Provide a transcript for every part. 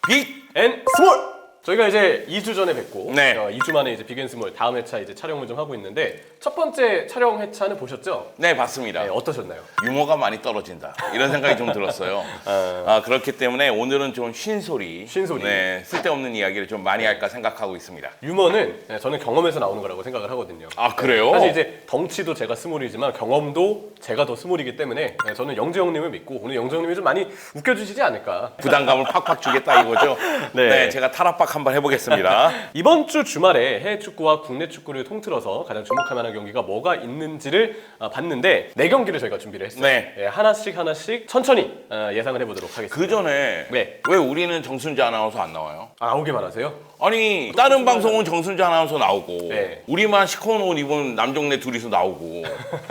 빅! 앤 스몰! 저희가 이제 2주 전에 뵙고 네. 2주 만에 이제 빅앤스몰 다음 회차 이제 촬영을 좀 하고 있는데 첫 번째 촬영 회차는 보셨죠? 네, 봤습니다. 네, 어떠셨나요? 유머가 많이 떨어진다. 이런 생각이 좀 들었어요. 그렇기 때문에 오늘은 좀 쉰소리. 쉰소리. 네, 쓸데없는 이야기를 좀 많이 할까 생각하고 있습니다. 유머는 저는 경험에서 나오는 거라고 생각을 하거든요. 아, 그래요? 사실 이제 덩치도 제가 스몰이지만 경험도 제가 더 스몰이기 때문에 저는 영재 형님을 믿고 오늘 영재 형님이 좀 많이 웃겨주시지 않을까. 부담감을 팍팍 주겠다 이거죠? 네. 네, 제가 탈압박 한번 해보겠습니다. 이번 주 주말에 해외 축구와 국내 축구를 통틀어서 가장 주목할 만한 경기가 뭐가 있는지를 봤는데 4경기를 저희가 준비를 했어요. 네. 하나씩 천천히 예상을 해보도록 하겠습니다. 그 전에 네. 왜 우리는 정순재 아나운서 안 나와요? 나오기만 하세요? 아니 다른 방송은 정순재 아나운서 나오고 네. 우리만 시커먼 옷 입은 남정네 둘이서 나오고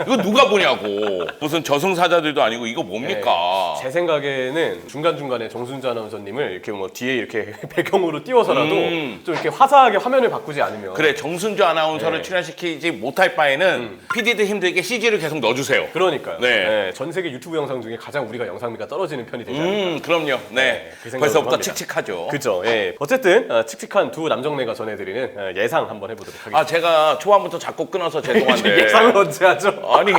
이거 누가 보냐고. 무슨 저승사자들도 아니고 이거 뭡니까? 제 생각에는 중간중간에 정순재 아나운서님을 이렇게 뭐 뒤에 이렇게 배경으로 띄워서라도 좀 이렇게 화사하게 화면을 바꾸지 않으면 그래, 정순재 아나운서를 네. 출연시키지 못할 바에는 PD들 힘들게 CG를 계속 넣어주세요. 그러니까요. 네. 전 세계 유튜브 영상 중에 가장 우리가 영상미가 떨어지는 편이 되지 않을까. 그럼요. 네, 그 생각을 벌써부터 합니다. 칙칙하죠. 그죠. 예. 어쨌든 칙칙한 두 남정네가 전해드리는 예상 한번 해보도록 하겠습니다. 아, 제가 초반부터 자꾸 끊어서 죄송한데 예상을 언제 하죠? 아니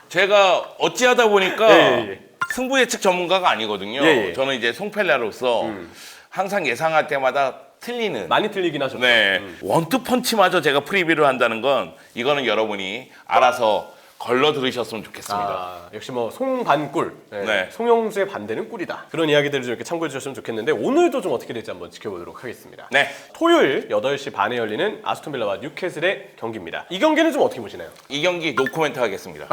제가 어찌하다 보니까 예. 승부 예측 전문가가 아니거든요. 예. 저는 이제 송펠라로서 항상 예상할 때마다 틀리는. 많이 틀리긴 하셨죠. 네. 원투펀치마저 제가 프리뷰를 한다는 건 이거는 여러분이 알아서 걸러 들으셨으면 좋겠습니다. 역시 뭐 송반꿀, 네. 송영수의 반대는 꿀이다. 그런 이야기들을 좀 이렇게 참고해 주셨으면 좋겠는데 오늘도 좀 어떻게 될지 한번 지켜보도록 하겠습니다. 네. 토요일 8시 반에 열리는 아스톤빌라와 뉴캐슬의 경기입니다. 이 경기는 좀 어떻게 보시나요? 이 경기 노코멘트 하겠습니다.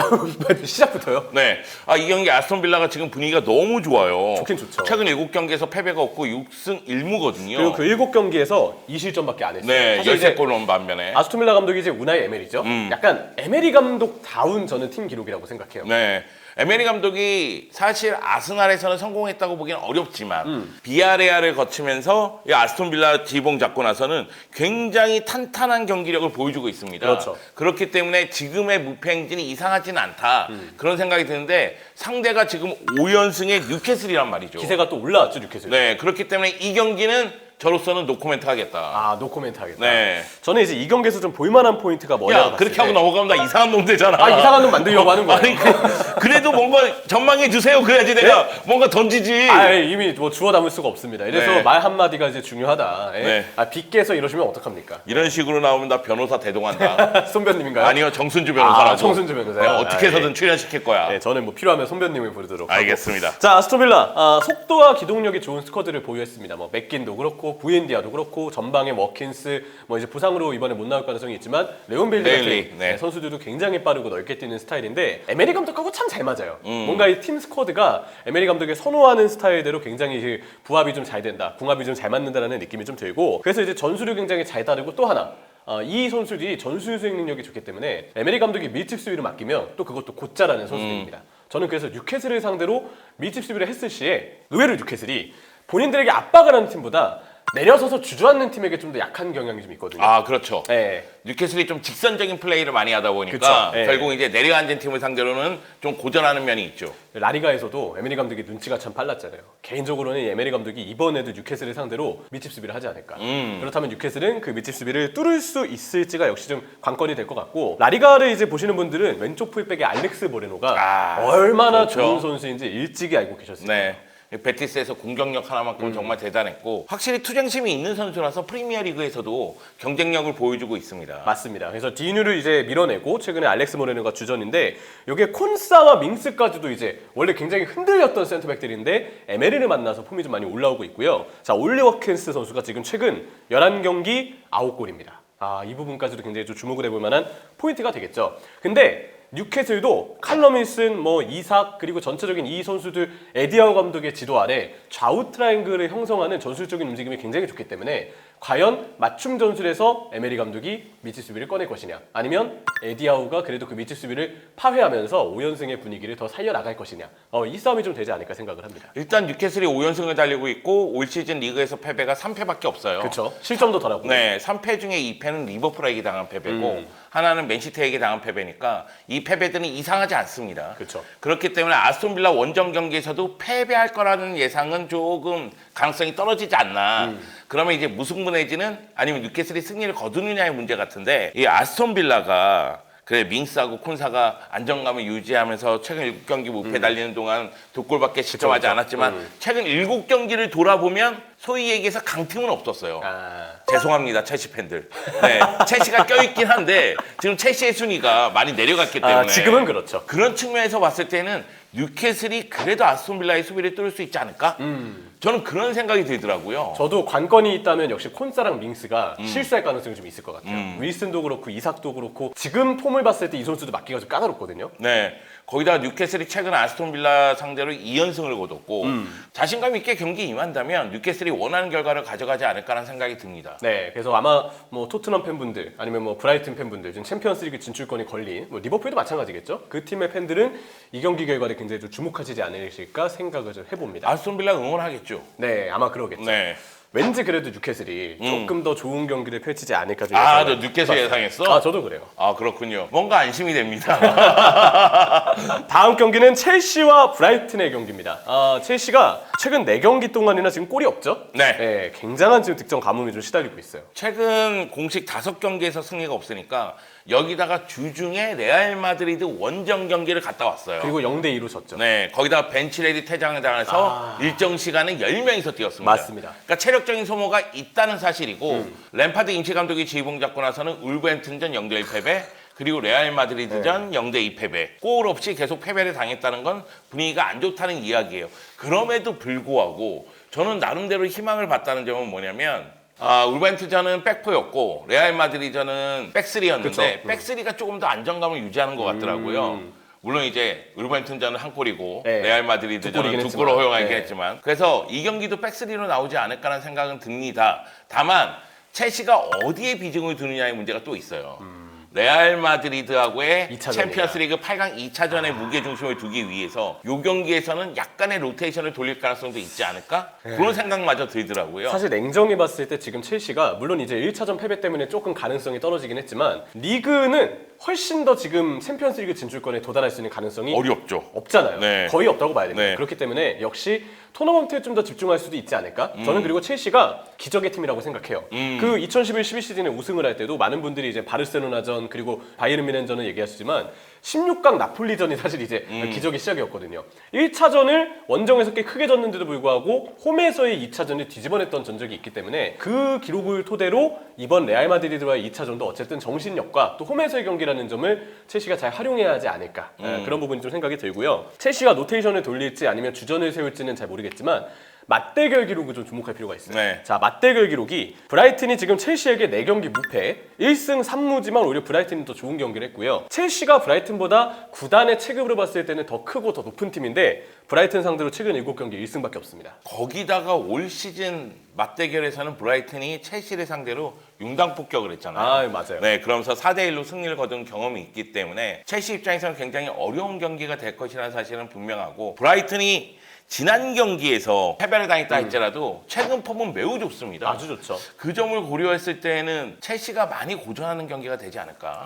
시작부터요? 네. 이 경기 아스톤 빌라가 지금 분위기가 너무 좋아요. 좋긴 좋죠. 최근 7경기에서 패배가 없고 6승 1무거든요. 그리고 그 7경기에서 2실점밖에 안 했어요. 네, 사실 이제 13골 넣은 반면에. 아스톤빌라 감독이 이제 우나이 에메리죠. 약간 에메리 감독다운 저는 팀 기록이라고 생각해요. 네. 에메리 감독이 사실 아스날에서는 성공했다고 보기는 어렵지만 비아레알을 거치면서 이 아스톤 빌라 지봉 잡고 나서는 굉장히 탄탄한 경기력을 보여주고 있습니다. 그렇죠. 그렇기 때문에 지금의 무패 행진이 이상하지는 않다. 그런 생각이 드는데 상대가 지금 5연승의 뉴캐슬이란 말이죠. 기세가 또 올라왔죠, 뉴캐슬. 네. 그렇기 때문에 이 경기는 저로서는 노코멘트 하겠다. 노코멘트 하겠다. 네. 저는 이제 이 경기에서 좀 볼만한 포인트가 뭐냐고 야, 그렇게 하고 넘어가면 나 이상한 놈 되잖아. 이상한 놈 만들려고 하는 거예요. 아니, 그래도 뭔가 전망해 주세요. 그래야지 내가 뭔가 던지지. 이미 뭐 주워 담을 수가 없습니다. 이래서 네. 말 한마디가 이제 중요하다. 네. 빗께서 이러시면 어떡합니까? 이런 식으로 나오면 나 변호사 대동한다. 손변님인가요? 아니요, 정순주 변호사라고. 정순주 변호사요? 내가 어떻게 해서든 출연시킬 거야. 네, 저는 뭐 필요하면 손변님을 부르도록 알겠습니다. 하고. 자, 아스톤빌라 속도와 기동력이 좋은 스쿼드를 보유했습니다. 뭐 맥긴도 그렇고 부엔디아도 그렇고 전방에 워킨스 뭐 이제 부상으로 이번에 못 나올 가능성이 있지만 레온 베일리 베일리, 같은 네. 선수들도 굉장히 빠르고 넓게 뛰는 스타일인데 에메리 감독하고 참 잘 맞아요. 뭔가 이 팀 스쿼드가 에메리 감독의 선호하는 스타일대로 굉장히 부합이 좀 잘 된다, 궁합이 좀 잘 맞는다라는 느낌이 좀 들고 그래서 이제 전술을 굉장히 잘 다루고 또 하나. 이 선수들이 전술 수행 능력이 좋기 때문에 에메리 감독이 밀집 수비를 맡기면 또 그것도 곧잘하는 선수들입니다. 저는 그래서 뉴캐슬을 상대로 밀집 수비를 했을 시에 의외로 뉴캐슬이 본인들에게 압박을 하는 팀보다 내려서서 주저앉는 팀에게 좀 더 약한 경향이 좀 있거든요. 그렇죠. 네. 뉴캐슬이 좀 직선적인 플레이를 많이 하다 보니까 그쵸. 네. 결국 이제 내려앉은 팀을 상대로는 좀 고전하는 면이 있죠. 라리가에서도 에메리 감독이 눈치가 참 빨랐잖아요. 개인적으로는 에메리 감독이 이번에도 뉴캐슬을 상대로 밀집 수비를 하지 않을까. 그렇다면 뉴캐슬은 그 밀집 수비를 뚫을 수 있을지가 역시 좀 관건이 될 것 같고 라리가를 이제 보시는 분들은 왼쪽 풀백의 알렉스 모레노가 얼마나 그렇죠. 좋은 선수인지 일찍이 알고 계셨습니다. 네. 베티스에서 공격력 하나만큼 정말 대단했고 확실히 투쟁심이 있는 선수라서 프리미어리그에서도 경쟁력을 보여주고 있습니다. 맞습니다. 그래서 디뉴를 이제 밀어내고 최근에 알렉스 모레노가 주전인데 이게 콘사와 밍스까지도 이제 원래 굉장히 흔들렸던 센터백들인데 에메리를 만나서 폼이 좀 많이 올라오고 있고요. 자, 올리 워킨스 선수가 지금 최근 11경기 9골입니다. 이 부분까지도 굉장히 좀 주목을 해볼 만한 포인트가 되겠죠. 근데 뉴캐슬도 칼럼 윌슨, 이삭 그리고 전체적인 이 선수들 에디아우 감독의 지도 아래 좌우 트라이앵글을 형성하는 전술적인 움직임이 굉장히 좋기 때문에 과연 맞춤 전술에서 에메리 감독이 밀집 수비를 꺼낼 것이냐 아니면 에디아우가 그래도 그 밀집 수비를 파괴하면서 5연승의 분위기를 더 살려나갈 것이냐 이 싸움이 좀 되지 않을까 생각을 합니다. 일단 뉴캐슬이 5연승을 달리고 있고 올 시즌 리그에서 패배가 3패밖에 없어요. 그렇죠. 실점도 덜하고. 네, 3패 중에 2패는 리버풀에게 당한 패배고 하나는 맨시티에게 당한 패배니까 이 패배들은 이상하지 않습니다. 그렇죠. 그렇기 때문에 아스톤 빌라 원정 경기에서도 패배할 거라는 예상은 조금 가능성이 떨어지지 않나. 그러면 이제 무승부 내지는 아니면 뉴캐슬이 승리를 거두느냐의 문제 같은데 이 아스톤 빌라가 그래 밍스하고 콘사가 안정감을 유지하면서 최근 7경기 무패 달리는 동안 2골밖에 실점하지 않았지만 최근 7경기를 돌아보면 소위 얘기해서 강팀은 없었어요. 죄송합니다, 첼시 팬들. 네, 첼시가 껴있긴 한데 지금 첼시의 순위가 많이 내려갔기 때문에 지금은 그렇죠. 그런 측면에서 봤을 때는 뉴캐슬이 그래도 아스톤 빌라의 수비를 뚫을 수 있지 않을까? 저는 그런 생각이 들더라고요. 저도 관건이 있다면 역시 콘사랑 밍스가 실수할 가능성이 좀 있을 것 같아요. 윌슨도 그렇고 이삭도 그렇고 지금 폼을 봤을 때 이 선수도 맡기가 좀 까다롭거든요. 네. 거기다가 뉴캐슬이 최근 아스톤 빌라 상대로 2연승을 거뒀고 자신감 있게 경기에 임한다면 뉴캐슬이 원하는 결과를 가져가지 않을까라는 생각이 듭니다. 네, 그래서 아마 뭐 토트넘 팬분들 아니면 뭐 브라이튼 팬분들 지금 챔피언스리그 진출권이 걸린 뭐 리버풀도 마찬가지겠죠. 그 팀의 팬들은 이 경기 결과를 굉장히 좀 주목하시지 않으실까 생각을 좀 해봅니다. 아스톤 빌라 응원하겠죠. 네, 아마 그러겠죠. 네. 왠지 그래도 뉴캐슬이 조금 더 좋은 경기를 펼치지 않을까 좀 아, 예상을 너 뉴캐슬 해봤어요. 예상했어? 저도 그래요. 아, 그렇군요. 뭔가 안심이 됩니다. 다음 경기는 첼시와 브라이튼의 경기입니다. 첼시가 최근 4경기 동안이나 지금 골이 없죠? 네. 굉장한 지금 득점 가뭄이 좀 시달리고 있어요. 최근 공식 5경기에서 승리가 없으니까 여기다가 주중에 레알 마드리드 원정 경기를 갔다 왔어요. 그리고 0대2로 졌죠. 네, 거기다 벤치레디 퇴장을 당해서 일정 시간에 10명이서 뛰었습니다. 맞습니다. 그러니까 체력적인 소모가 있다는 사실이고 램파드 임시 감독이 지휘봉 잡고 나서는 울버햄튼전 0대1 패배 그리고 레알 마드리드전 0대2 패배. 골 없이 계속 패배를 당했다는 건 분위기가 안 좋다는 이야기예요. 그럼에도 불구하고 저는 나름대로 희망을 봤다는 점은 뭐냐면 울버햄튼전은 백포였고 레알 마드리드전은 백스리였는데 백스리가 조금 더 안정감을 유지하는 것 같더라고요. 물론 이제 울버햄튼전은 한 골이고 레알 마드리드전은 2골을 허용하긴 했지만 그래서 이 경기도 백스리로 나오지 않을까라는 생각은 듭니다. 다만 첼시가 어디에 비중을 두느냐의 문제가 또 있어요. 레알 마드리드하고의 2차전이다. 챔피언스리그 8강 2차전의 무게중심을 두기 위해서 이 경기에서는 약간의 로테이션을 돌릴 가능성도 있지 않을까? 그런 생각마저 들더라고요. 사실 냉정히 봤을 때 지금 첼시가 물론 이제 1차전 패배 때문에 조금 가능성이 떨어지긴 했지만 리그는 훨씬 더 지금 챔피언스리그 진출권에 도달할 수 있는 가능성이 어렵죠. 없잖아요. 네. 거의 없다고 봐야 됩니다. 네. 그렇기 때문에 역시 토너먼트에 좀 더 집중할 수도 있지 않을까? 저는 그리고 첼시가 기적의 팀이라고 생각해요. 그 2011-12 시즌에 우승을 할 때도 많은 분들이 이제 바르셀로나전 그리고 바이에른 뮌헨전을 얘기하시지만 16강 나폴리전이 사실 이제 기적의 시작이었거든요. 1차전을 원정에서 꽤 크게 졌는데도 불구하고 홈에서의 2차전을 뒤집어냈던 전적이 있기 때문에 그 기록을 토대로 이번 레알 마드리드와의 2차전도 어쨌든 정신력과 또 홈에서의 경기라는 점을 첼시가 잘 활용해야 하지 않을까 그런 부분이 좀 생각이 들고요. 첼시가 로테이션을 돌릴지 아니면 주전을 세울지는 잘 모르겠지만 맞대결 기록을 좀 주목할 필요가 있어요. 네. 자, 맞대결 기록이 브라이튼이 지금 첼시에게 4경기 무패 1승 3무지만 오히려 브라이튼이 더 좋은 경기를 했고요. 첼시가 브라이튼보다 구단의 체급으로 봤을 때는 더 크고 더 높은 팀인데 브라이튼 상대로 최근 7경기 1승밖에 없습니다. 거기다가 올 시즌 맞대결에서는 브라이튼이 첼시를 상대로 융당 폭격을 했잖아요. 맞아요. 네, 그러면서 4대1로 승리를 거둔 경험이 있기 때문에 첼시 입장에서는 굉장히 어려운 경기가 될 것이라는 사실은 분명하고 브라이튼이 지난 경기에서 패배를 당했다 할지라도 최근 폼은 매우 좋습니다. 아주 좋죠. 그 점을 고려했을 때는 첼시가 많이 고전하는 경기가 되지 않을까.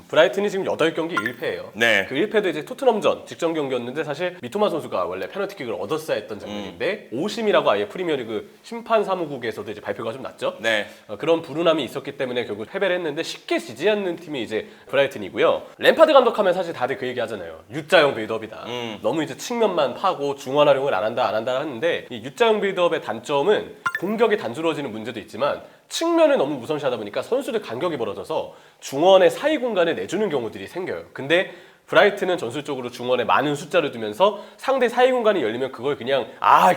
브라이튼이 지금 8경기 1패예요. 네. 그 1패도 이제 토트넘전 직전 경기였는데 사실 미토마 선수가 원래 페널티킥을 얻었어야 했던 장면인데 오심이라고 아예 프리미어리그 심판 사무국에서도 이제 발표가 좀 났죠. 네. 그런 불운함이 있었기 때문에 결국 패배를 했는데 쉽게 지지 않는 팀이 이제 브라이튼이고요. 램파드 감독하면 사실 다들 그 얘기 하잖아요. U자형 빌드업이다. 너무 이제 측면만 파고 중원 활용을 안 한다 하는데 이 U자형 빌드업의 단점은 공격이 단순해지는 문제도 있지만 측면을 너무 우선시하다 보니까 선수들 간격이 벌어져서 중원의 사이 공간을 내주는 경우들이 생겨요. 근데 브라이튼은 전술적으로 중원에 많은 숫자를 두면서 상대 사이 공간이 열리면 그걸 그냥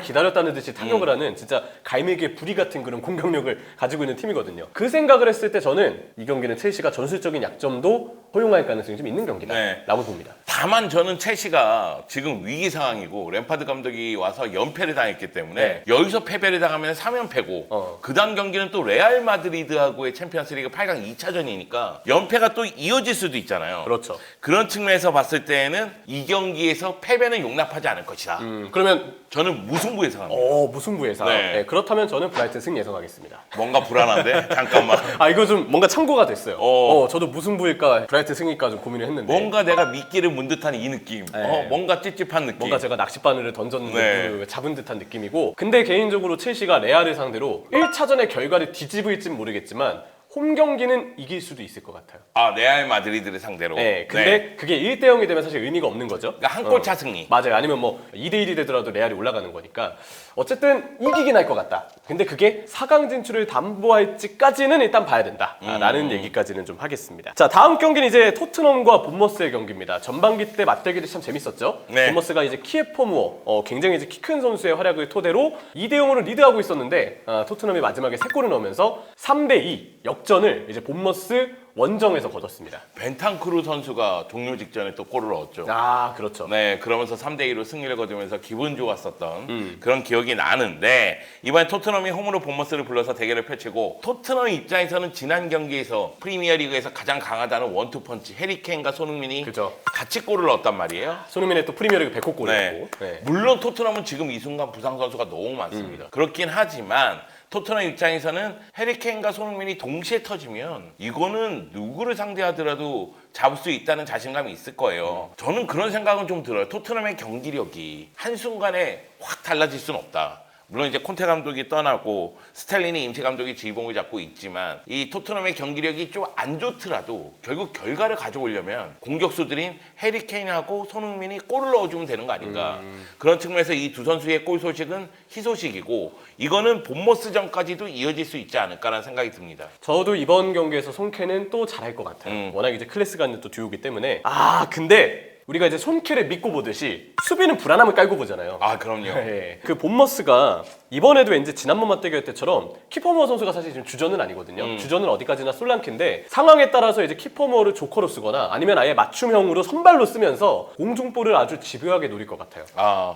기다렸다는 듯이 타격을 하는 진짜 갈매기의 부리 같은 그런 공격력을 가지고 있는 팀이거든요. 그 생각을 했을 때 저는 이 경기는 첼시가 전술적인 약점도 허용할 가능성이 좀 있는 경기다라고 봅니다. 다만 저는 첼시가 지금 위기 상황이고 램파드 감독이 와서 연패를 당했기 때문에 여기서 패배를 당하면 3연패고 그 다음 경기는 또 레알 마드리드하고의 챔피언스리그 8강 2차전이니까 연패가 또 이어질 수도 있잖아요. 그렇죠. 그런 측면에서 입장에서 봤을 때에는 이 경기에서 패배는 용납하지 않을 것이다. 그러면 저는 무승부 예상합니다. 무승부 예상. 네. 네, 그렇다면 저는 브라이튼 승 예상하겠습니다. 뭔가 불안한데 잠깐만. 이거 좀 뭔가 참고가 됐어요. 어. 저도 무승부일까 브라이튼 승일까 좀 고민을 했는데 뭔가 내가 미끼를 문 듯한 이 느낌. 네. 뭔가 찝찝한 느낌. 뭔가 제가 낚싯바늘을 던졌는데 네. 물을 잡은 듯한 느낌이고, 근데 개인적으로 첼시가 레알을 상대로 1차전의 결과를 뒤집을진 모르겠지만 홈 경기는 이길 수도 있을 것 같아요. 레알 마드리드를 상대로. 네, 근데 그게 1대0이 되면 사실 의미가 없는 거죠. 그러니까 한 골 차 승리. 맞아요. 아니면 뭐 2대1이 되더라도 레알이 올라가는 거니까 어쨌든 이기긴 할 것 같다. 근데 그게 4강 진출을 담보할지까지는 일단 봐야 된다 라는 얘기까지는 좀 하겠습니다. 자, 다음 경기는 이제 토트넘과 본머스의 경기입니다. 전반기 때 맞대결이 참 재밌었죠. 네. 본머스가 이제 키에포무어 굉장히 이제 키 큰 선수의 활약을 토대로 2대0으로 리드하고 있었는데 토트넘이 마지막에 3골을 넣으면서 3대2 역전을 이제 본머스 원정에서 거뒀습니다. 벤탄크루 선수가 종료 직전에 또 골을 넣었죠. 그렇죠. 네, 그러면서 3대2로 승리를 거두면서 기분 좋았었던 그런 기억이 나는데, 이번에 토트넘이 홈으로 본머스를 불러서 대결을 펼치고, 토트넘 입장에서는 지난 경기에서 프리미어리그에서 가장 강하다는 원투펀치 해리케인과 손흥민이 그죠. 같이 골을 넣었단 말이에요. 손흥민의 또 프리미어리그 100호 골이었고. 네. 네. 물론 토트넘은 지금 이 순간 부상 선수가 너무 많습니다. 그렇긴 하지만 토트넘 입장에서는 해리케인과 손흥민이 동시에 터지면 이거는 누구를 상대하더라도 잡을 수 있다는 자신감이 있을 거예요. 저는 그런 생각은 좀 들어요. 토트넘의 경기력이 한순간에 확 달라질 수는 없다. 물론 이제 콘테 감독이 떠나고 스탈린이 임시 감독이 지휘봉을 잡고 있지만, 이 토트넘의 경기력이 좀 안 좋더라도 결국 결과를 가져오려면 공격수들인 해리케인하고 손흥민이 골을 넣어주면 되는 거 아닌가. 그런 측면에서 이 두 선수의 골 소식은 희소식이고, 이거는 본머스전까지도 이어질 수 있지 않을까라는 생각이 듭니다. 저도 이번 경기에서 손케는 또 잘할 것 같아요. 워낙 이제 클래스가 있는 또 듀오이기 때문에. 근데 우리가 이제 손케를 믿고 보듯이 수비는 불안함을 깔고 보잖아요. 그럼요. 네. 그 본머스가 이번에도 왠지 지난번 맞대결 때처럼 키퍼모어 선수가 사실 지금 주전은 아니거든요. 주전은 어디까지나 솔랑키인데 상황에 따라서 이제 키퍼모어를 조커로 쓰거나 아니면 아예 맞춤형으로 선발로 쓰면서 공중볼을 아주 집요하게 노릴 것 같아요.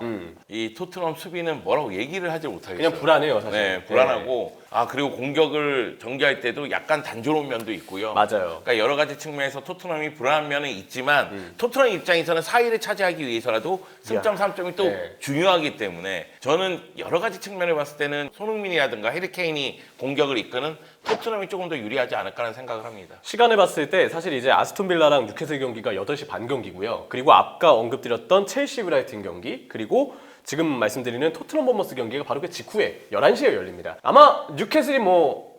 이 토트넘 수비는 뭐라고 얘기를 하지 못하겠어요. 그냥 불안해요, 사실. 네, 불안하고. 그리고 공격을 전개할 때도 약간 단조로운 면도 있고요. 맞아요. 그러니까 여러 가지 측면에서 토트넘이 불안한 면은 있지만 토트넘 입장에서는 4위를 차지하기 위해서라도 승점 3점이 또 중요하기 때문에, 저는 여러 가지 측면을 봤을 때는 손흥민이라든가 해리케인이 공격을 이끄는 토트넘이 조금 더 유리하지 않을까라는 생각을 합니다. 시간을 봤을 때 사실 이제 아스톤 빌라랑 뉴캐슬 경기가 8시 반 경기고요. 그리고 아까 언급드렸던 첼시 브라이튼 경기, 그리고 지금 말씀드리는 토트넘 본머스 경기가 바로 그 직후에 11시에 열립니다. 아마 뉴캐슬이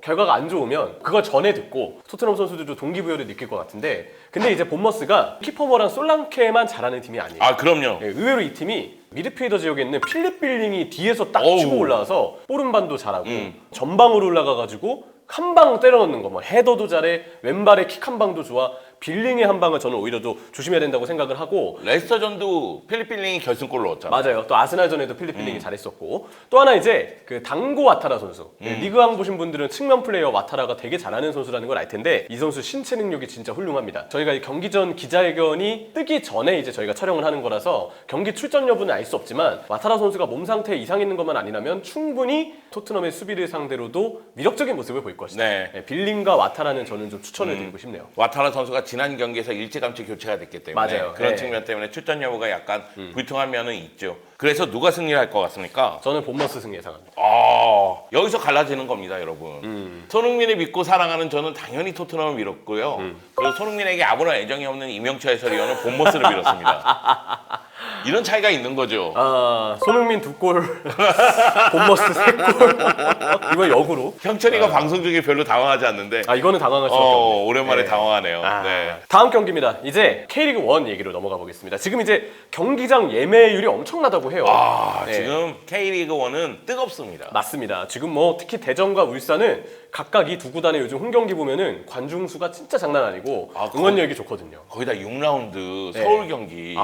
결과가 안 좋으면 그걸 전에 듣고 토트넘 선수들도 동기부여를 느낄 것 같은데, 근데 이제 본머스가 키퍼머랑 솔랑케만 잘하는 팀이 아니에요. 그럼요. 네, 의외로 이 팀이 미드필더 지역에 있는 필립 빌링이 뒤에서 딱 치고 올라와서 오른반도 잘하고 전방으로 올라가가지고 한 방 때려 넣는 거, 헤더도 잘해, 왼발에 킥 한 방도 좋아. 빌링의 한 방을 저는 오히려 더 조심해야 된다고 생각을 하고. 레스터전도 필립 빌링이 결승골을 넣었잖아요. 맞아요. 또 아스날전에도 필립 빌링이 잘했었고, 또 하나 이제 그 당고 와타라 선수. 리그왕 보신 분들은 측면 플레이어 와타라가 되게 잘하는 선수라는 걸 알 텐데, 이 선수 신체 능력이 진짜 훌륭합니다. 저희가 이 경기 전 기자회견이 뜨기 전에 이제 저희가 촬영을 하는 거라서 경기 출전 여부는 알 수 없지만, 와타라 선수가 몸 상태에 이상 있는 것만 아니라면 충분히 토트넘의 수비를 상대로도 위력적인 모습을 보일 것이다. 네. 빌링과 와타라는 저는 좀 추천을 드리고 싶네요. 와타라 선수가 지난 경기에서 일찌감치 교체가 됐기 때문에 맞아요. 그런 네. 측면 때문에 출전 여부가 약간 불통한 면은 있죠. 그래서 누가 승리할 것 같습니까? 저는 본머스 승 예상합니다. 여기서 갈라지는 겁니다, 여러분. 손흥민을 믿고 사랑하는 저는 당연히 토트넘을 밀었고요. 그리고 손흥민에게 아무런 애정이 없는 이명철 해설위원은 본머스를 밀었습니다. 이런 차이가 있는 거죠. 손흥민 2골, 본머스 3골. 이거 역으로. 형철이가 방송 중에 별로 당황하지 않는데. 이거는 당황할 수밖에 없네. 오랜만에 네. 당황하네요. 네. 다음 경기입니다. 이제 K리그 1 얘기로 넘어가 보겠습니다. 지금 이제 경기장 예매율이 엄청나다고 해요. 네. 지금 K리그 1은 뜨겁습니다. 맞습니다. 지금 특히 대전과 울산은 각각 이 두 구단의 요즘 홈 경기 보면은 관중 수가 진짜 장난 아니고 응원력이 좋거든요. 거기다 6라운드 서울 경기.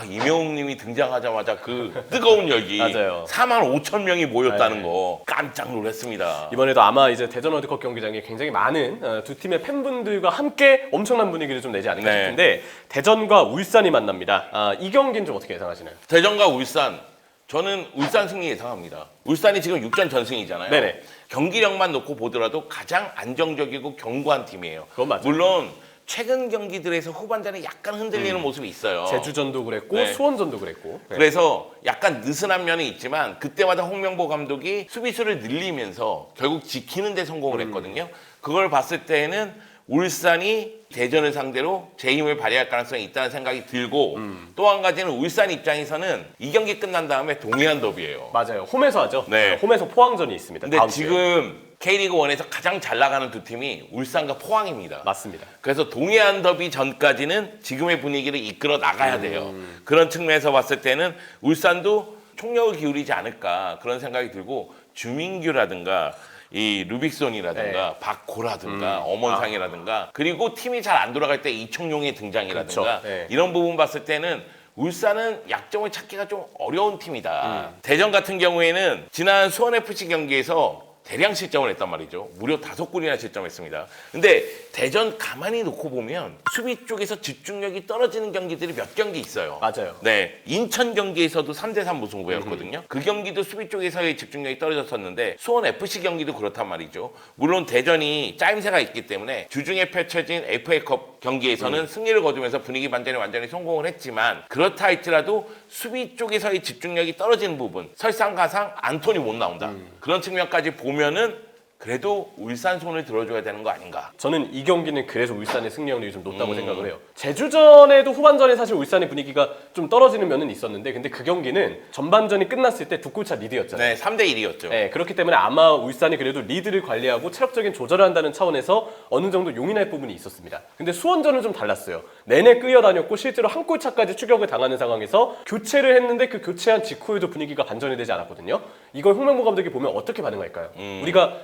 이명웅 님이 등장하자마자 그 뜨거운 열기. 맞아요. 45,000명이 모였다는 거 깜짝 놀랐습니다. 이번에도 아마 이제 대전 월드컵 경기장에 굉장히 많은 두 팀의 팬분들과 함께 엄청난 분위기를 좀 내지 않을까 싶은데, 대전과 울산이 만납니다. 이 경기는 좀 어떻게 예상하시나요? 대전과 울산. 저는 울산 승리 예상합니다. 울산이 지금 6전 전승이잖아요. 네네. 경기력만 놓고 보더라도 가장 안정적이고 견고한 팀이에요. 그건 맞아요. 물론 최근 경기들에서 후반전에 약간 흔들리는 모습이 있어요. 제주전도 그랬고 네. 수원전도 그랬고. 네. 그래서 약간 느슨한 면이 있지만 그때마다 홍명보 감독이 수비수를 늘리면서 결국 지키는 데 성공을 했거든요. 그걸 봤을 때는 울산이 대전을 상대로 제 힘을 발휘할 가능성이 있다는 생각이 들고 또 한 가지는 울산 입장에서는 이 경기 끝난 다음에 동해안 더비예요. 맞아요. 홈에서 하죠. 네. 홈에서 포항전이 있습니다. 근데 다음 주에. 지금 K리그 1에서 가장 잘 나가는 두 팀이 울산과 포항입니다. 맞습니다. 그래서 동해안 더비 전까지는 지금의 분위기를 이끌어 나가야 돼요. 그런 측면에서 봤을 때는 울산도 총력을 기울이지 않을까 그런 생각이 들고 주민규라든가 이 루빅손이라든가 박고라든가 엄원상이라든가 그리고 팀이 잘 안 돌아갈 때 이청용의 등장이라든가 그렇죠. 네. 이런 부분 봤을 때는 울산은 약점을 찾기가 좀 어려운 팀이다. 대전 같은 경우에는 지난 수원FC 경기에서 대량 실점을 했단 말이죠. 무려 5골이나 실점했습니다. 근데 대전 가만히 놓고 보면 수비 쪽에서 집중력이 떨어지는 경기들이 몇 경기 있어요. 맞아요. 네, 인천 경기에서도 3대3 무승부였거든요. 그 경기도 수비 쪽에서의 집중력이 떨어졌었는데 수원 FC 경기도 그렇단 말이죠. 물론 대전이 짜임새가 있기 때문에 주중에 펼쳐진 FA컵 경기에서는 승리를 거두면서 분위기 반전에 완전히 성공을 했지만 그렇다 할지라도 수비 쪽에서의 집중력이 떨어지는 부분 설상가상 안톤이 못 나온다. 그런 측면까지 보면은 그래도 울산 손을 들어줘야 되는 거 아닌가. 저는 이 경기는 그래서 울산의 승리 확률이 좀 높다고 생각을 해요. 제주전에도 후반전에 사실 울산의 분위기가 좀 떨어지는 면은 있었는데 근데 그 경기는 전반전이 끝났을 때 두 골차 리드였잖아요. 네, 3대1이었죠. 네, 그렇기 때문에 아마 울산이 그래도 리드를 관리하고 체력적인 조절을 한다는 차원에서 어느 정도 용인할 부분이 있었습니다. 근데 수원전은 좀 달랐어요. 내내 끌려다녔고 실제로 한 골차까지 추격을 당하는 상황에서 교체를 했는데 그 교체한 직후에도 분위기가 반전이 되지 않았거든요. 이걸 홍명보 감독이 보면 어떻게 반응할까요? 우리가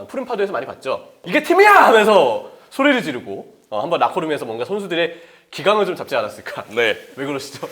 푸른 파도에서 많이 봤죠. 이게 팀이야! 하면서 소리를 지르고 한번 라커룸에서 뭔가 선수들의 기강을 좀 잡지 않았을까? 네. 왜 그러시죠?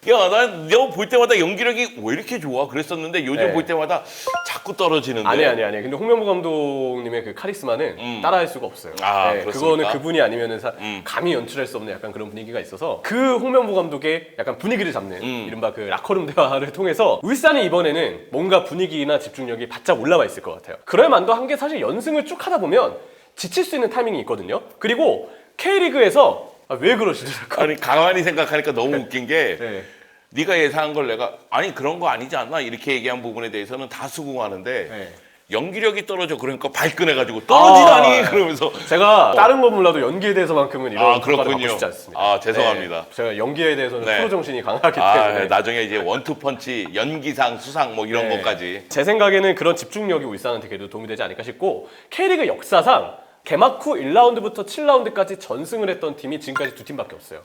야, 난 너 볼 때마다 연기력이 왜 이렇게 좋아? 그랬었는데 요즘 네. 볼 때마다 자꾸 떨어지는데. 아니. 근데 홍명보 감독님의 그 카리스마는 따라할 수가 없어요. 아, 네, 그렇습니까? 그거는 그분이 아니면은 감히 연출할 수 없는 약간 그런 분위기가 있어서 그 홍명보 감독의 약간 분위기를 잡는 이른바 그 라커룸 대화를 통해서 울산이 이번에는 뭔가 분위기나 집중력이 바짝 올라와 있을 것 같아요. 그럴 만도 한 게 사실 연승을 쭉 하다 보면 지칠 수 있는 타이밍이 있거든요. 그리고 K리그에서 왜 그러시죠? 아니 가만히 생각하니까 너무 웃긴 게 네. 네가 예상한 걸 내가 아니 그런 거 아니지 않나 이렇게 얘기한 부분에 대해서는 다 수긍하는데 네. 연기력이 떨어져 그러니까 발끈해가지고 떨어지다니 그러면서 제가 다른 건 몰라도 연기에 대해서만큼은 이런 평가를 받고 그렇군요. 싶지 않습니다. 아 죄송합니다. 네, 제가 연기에 대해서는 네. 프로 정신이 강하기 때문에 네, 나중에 이제 원투펀치 연기상 수상 뭐 이런 네. 것까지 제 생각에는 그런 집중력이 울산한테 그래도 도움이 되지 않을까 싶고 K리그 역사상 개막 후 1라운드부터 7라운드까지 전승을 했던 팀이 지금까지 두 팀밖에 없어요.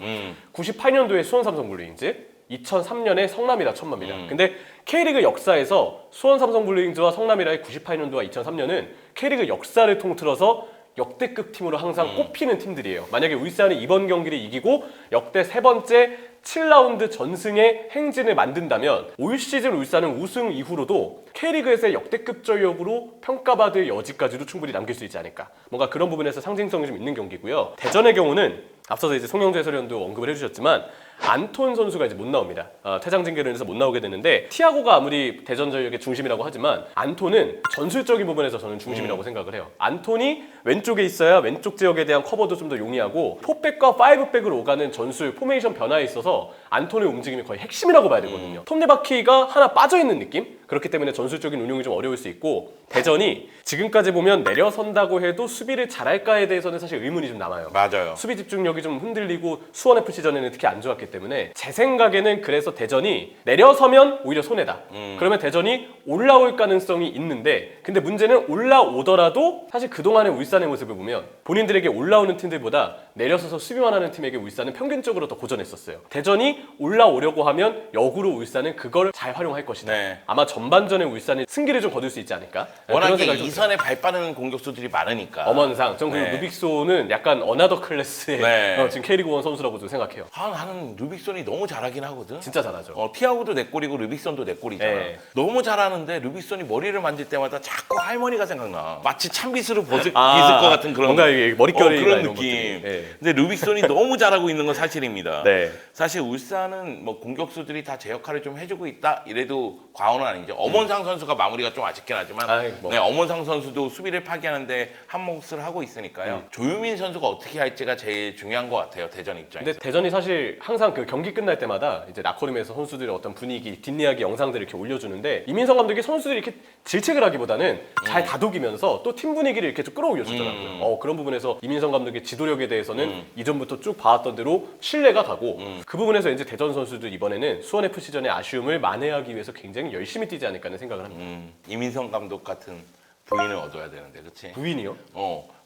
98년도에 수원 삼성 블루잉즈, 2003년에 성남이라 천마입니다. 근데 K리그 역사에서 수원 삼성 블루잉즈와 성남이라의 98년도와 2003년은 K리그 역사를 통틀어서 역대급 팀으로 항상 꼽히는 팀들이에요. 만약에 울산이 이번 경기를 이기고 역대 세 번째 7라운드 전승의 행진을 만든다면 올 시즌 울산은 우승 이후로도 K리그에서의 역대급 전력으로 평가받을 여지까지도 충분히 남길 수 있지 않을까. 뭔가 그런 부분에서 상징성이 좀 있는 경기고요. 대전의 경우는 앞서서 이제 송영재 해설위원도 언급을 해주셨지만 안톤 선수가 이제 못 나옵니다. 퇴장 징계로 인해서 못 나오게 되는데 티아고가 아무리 대전 전력의 중심이라고 하지만 안톤은 전술적인 부분에서 저는 중심이라고 생각을 해요. 안톤이 왼쪽에 있어야 왼쪽 지역에 대한 커버도 좀 더 용이하고 4백과 5백으로 오가는 전술 포메이션 변화에 있어서 안톤의 움직임이 거의 핵심이라고 봐야 되거든요. 톱니바퀴가 하나 빠져있는 느낌? 그렇기 때문에 전술적인 운용이 좀 어려울 수 있고 대전이 지금까지 보면 내려선다고 해도 수비를 잘할까에 대해서는 사실 의문이 좀 남아요. 맞아요. 수비 집중력이 좀 흔들리고 수원FC전에는 특히 안 좋았기 때문에 제 생각에는 그래서 대전이 내려서면 오히려 손해다. 그러면 대전이 올라올 가능성이 있는데 근데 문제는 올라오더라도 사실 그동안의 울산의 모습을 보면 본인들에게 올라오는 팀들보다 내려서서 수비만 하는 팀에게 울산은 평균적으로 더 고전했었어요. 대전이 올라오려고 하면 역으로 울산은 그걸 잘 활용할 것이다. 네. 아마 전반전에 울산이 승기를 좀 거둘 수 있지 않을까? 그런 워낙에 생각이 좀 이선에 발 빠르는 공격수들이 많으니까 엄원상, 전 그리고 네. 루빅소는 약간 어나더 클래스의 네. 지금 K리그 1 선수라고 좀 생각해요. 나는 루빅손이 너무 잘하긴 하거든. 진짜 잘하죠. 티아고도 내 골이고 루빅손도 내 골이잖아. 네. 너무 잘하는데 루빅손이 머리를 만질 때마다 자꾸 할머니가 생각나. 마치 참빗으로 빗을 것 같은 그런 뭔가 이게 머릿결이 그런 이런 느낌. 것들이. 네. 근데 루빅손이 너무 잘하고 있는 건 사실입니다. 네. 사실 울산은 뭐 공격수들이 다 제 역할을 좀 해주고 있다 이래도 과언은 아니죠. 엄원상 선수가 마무리가 좀 아쉽긴 하지만 아이, 뭐. 네, 엄원상 선수도 수비를 파기하는데 한 몫을 하고 있으니까요. 조유민 선수가 어떻게 할지가 제일 중요한 것 같아요. 대전 입장에서. 근데 대전이 사실 항상 그 경기 끝날 때마다 이제 라커룸에서 선수들의 어떤 분위기, 뒷이야기 영상들을 이렇게 올려주는데 이민성 감독이 선수들이 이렇게 질책을 하기보다는 잘 다독이면서 또 팀 분위기를 이렇게 좀 끌어올려주더라고요. 그런 부분에서 이민성 감독의 지도력에 대해서는 이전부터 쭉 봐왔던 대로 신뢰가 가고 그 부분에서 이제 대전 선수들 이번에는 수원 FC전의 아쉬움을 만회하기 위해서 굉장히 열심히 뛰지 않을까 하는 생각을 합니다. 이민성 감독 같은 부인을 얻어야 되는데, 그렇지? 부인이요?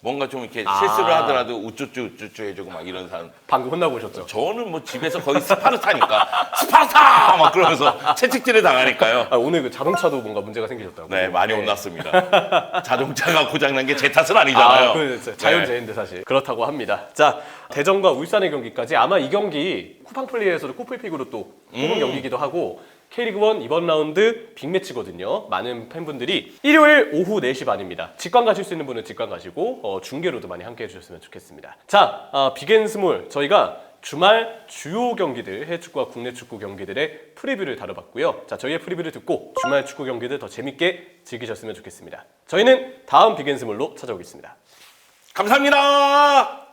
뭔가 좀 이렇게 실수를 하더라도 우쭈쭈 해주고 막 이런 사람. 방금 혼나고 오셨죠? 저는 뭐 집에서 거의 스파르타니까 스파르타 막 그러면서 채찍질을 당하니까요. 오늘 그 자동차도 뭔가 문제가 생기셨다고. 네, 많이 혼났습니다. 자동차가 고장난 게 제 탓은 아니잖아요. 그 자연재해인데 사실 그렇다고 합니다. 자, 대전과 울산의 경기까지 아마 이 경기 쿠팡 플레이에서도 코플픽으로 또 뽑은 경기이기도 하고 K리그1 이번 라운드 빅매치거든요. 많은 팬분들이 일요일 오후 4시 반입니다. 직관 가실 수 있는 분은 직관 가시고 중계로도 많이 함께 해주셨으면 좋겠습니다. 자, 빅앤스몰 저희가 주말 주요 경기들, 해외 축구와 국내 축구 경기들의 프리뷰를 다뤄봤고요. 자, 저희의 프리뷰를 듣고 주말 축구 경기들 더 재밌게 즐기셨으면 좋겠습니다. 저희는 다음 빅앤스몰로 찾아오겠습니다. 감사합니다.